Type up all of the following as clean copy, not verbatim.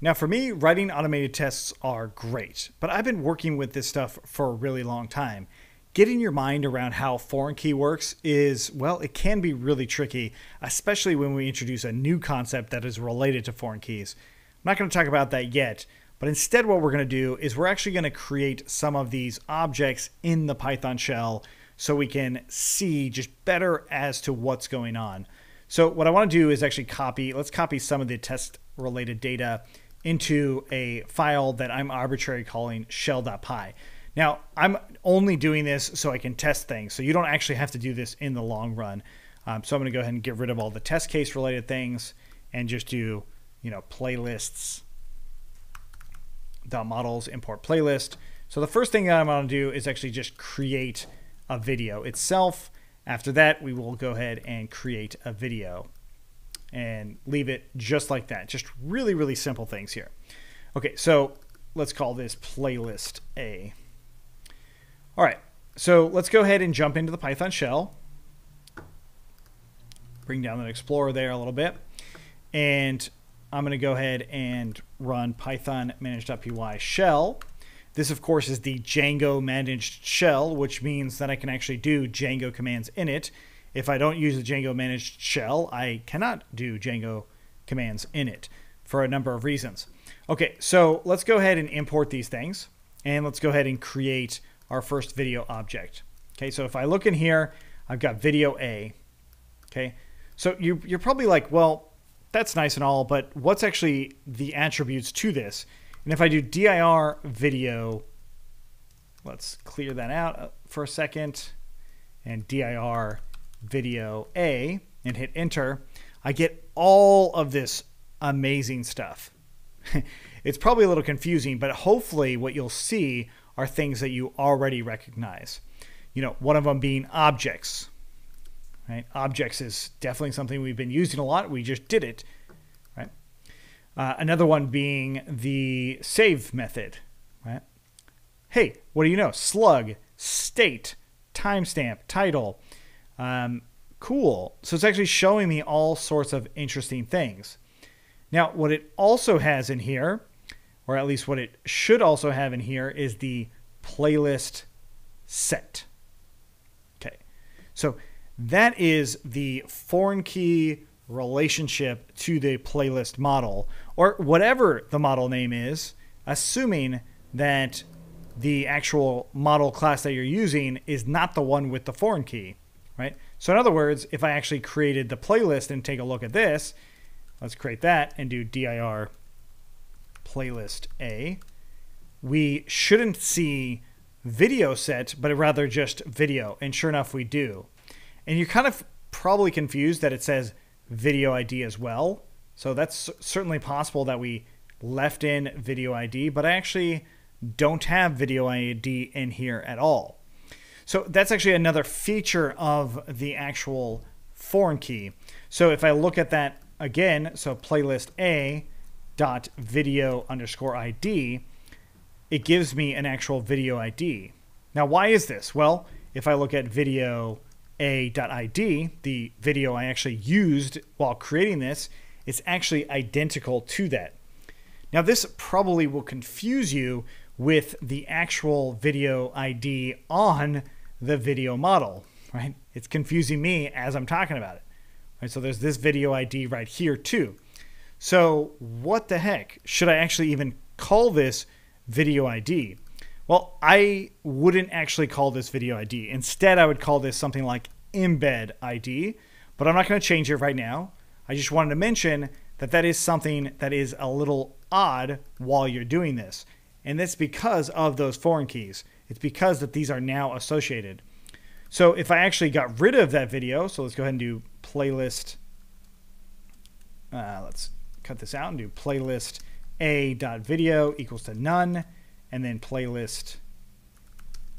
Now for me, writing automated tests are great, but I've been working with this stuff for a really long time. Getting your mind around how foreign key works is, well, it can be really tricky, especially when we introduce a new concept that is related to foreign keys. I'm not going to talk about that yet, but instead what we're going to do is we're actually going to create some of these objects in the Python shell so we can see just better as to what's going on. So what I want to do is actually let's copy some of the test related data into a file that I'm arbitrarily calling shell.py. Now, I'm only doing this so I can test things, so you don't actually have to do this in the long run. So I'm going to go ahead and get rid of all the test case related things and just do, playlists, .models, import playlist. So the first thing that I'm going to do is actually just create a video itself. After that, we will go ahead and create a video and leave it just like that. Just really, really simple things here. Okay, so let's call this playlist A. All right, so let's go ahead and jump into the Python shell. Bring down the Explorer there a little bit. And I'm going to go ahead and run python manage.py shell. This, of course, is the Django managed shell, which means that I can actually do Django commands in it. If I don't use the Django managed shell, I cannot do Django commands in it for a number of reasons. Okay, so let's go ahead and import these things. And let's go ahead and create our first video object. Okay, so if I look in here, I've got video A. Okay, so you're probably like, well, that's nice and all, but what's actually the attributes to this? And if I do dir video, let's clear that out for a second, and dir video A and hit enter, I get all of this amazing stuff. It's probably a little confusing, but hopefully what you'll see are things that you already recognize. One of them being objects. Right? Objects is definitely something we've been using a lot. We just did it. Right? Another one being the save method. Right? Hey, what do you know? Slug, state, timestamp, title. Cool. So it's actually showing me all sorts of interesting things. Now, what it also has in here, or at least what it should also have in here, is the playlist set. Okay. So that is the foreign key relationship to the playlist model, or whatever the model name is, assuming that the actual model class that you're using is not the one with the foreign key, right? So in other words, if I actually created the playlist and take a look at this, let's create that and do dir playlist A. We shouldn't see video set, but rather just video. And sure enough, we do. And you're kind of probably confused that it says video ID as well. So that's certainly possible that we left in video ID, but I actually don't have video ID in here at all. So that's actually another feature of the actual foreign key. So if I look at that again, so playlist A dot video underscore ID, it gives me an actual video ID. Now, why is this? Well, if I look at video A.id, the video I actually used while creating this, it's actually identical to that. Now, this probably will confuse you with the actual video ID on the video model, right? It's confusing me as I'm talking about it. Right? So there's this video ID right here too. So what the heck? Should I actually even call this video ID? Well, I wouldn't actually call this video ID. Instead, I would call this something like embed ID, but I'm not going to change it right now. I just wanted to mention that that is something that is a little odd while you're doing this. And that's because of those foreign keys. It's because that these are now associated. So if I actually got rid of that video, so let's go ahead and do playlist. Let's cut this out and do playlist a.video equals to none, and then playlist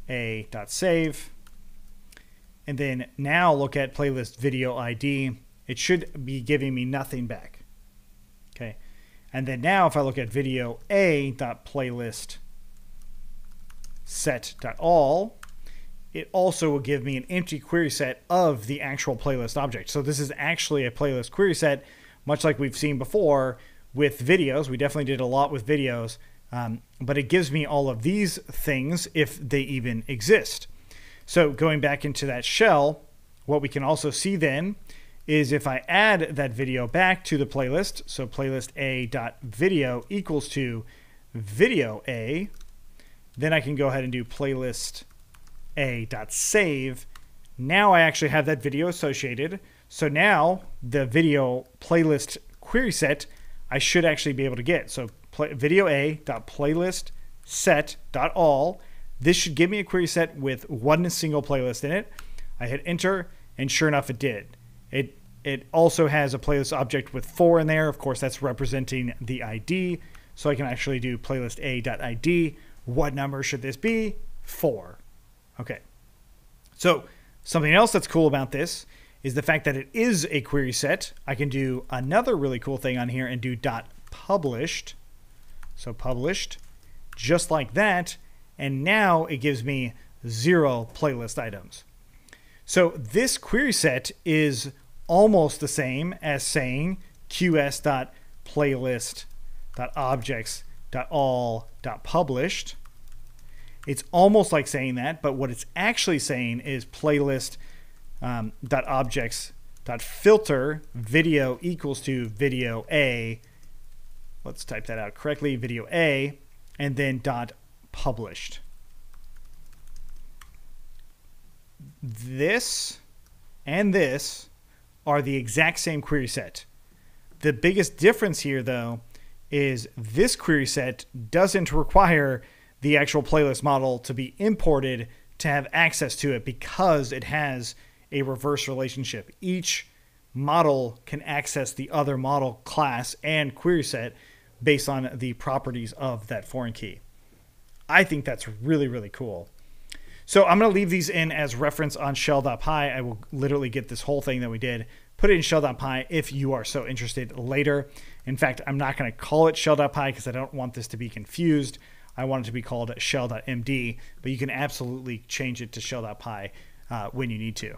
a.save. And then now look at playlist video ID. It should be giving me nothing back. Okay. And then now if I look at video a.playlist set.all, it also will give me an empty query set of the actual playlist object. So this is actually a playlist query set, much like we've seen before with videos. We definitely did a lot with videos, but it gives me all of these things if they even exist. So going back into that shell, what we can also see then is if I add that video back to the playlist, so playlist a.video equals to video a, then I can go ahead and do playlist a.save. Now I actually have that video associated. So now the video playlist query set I should actually be able to get. So video a.playlist set.all. This should give me a query set with one single playlist in it. I hit enter, and sure enough, it did. It also has a playlist object with 4 in there. Of course, that's representing the ID. So I can actually do playlist a.id. What number should this be? 4. Okay. So something else that's cool about this is the fact that it is a query set. I can do another really cool thing on here and do .published. So published, just like that. And now it gives me 0 playlist items. So this query set is almost the same as saying qs.playlist.objects.all.published. It's almost like saying that, but what it's actually saying is playlist.objects.filter video equals to video a. Let's type that out correctly, video a, and then .published. This and this are the exact same query set. The biggest difference here, though, is this query set doesn't require the actual playlist model to be imported to have access to it because it has a reverse relationship. Each model can access the other model class and query set based on the properties of that foreign key. I think that's really, really cool. So I'm going to leave these in as reference on shell.py. I will literally get this whole thing that we did, put it in shell.py if you are so interested later. In fact, I'm not going to call it shell.py because I don't want this to be confused. I want it to be called shell.md, but you can absolutely change it to shell.py when you need to.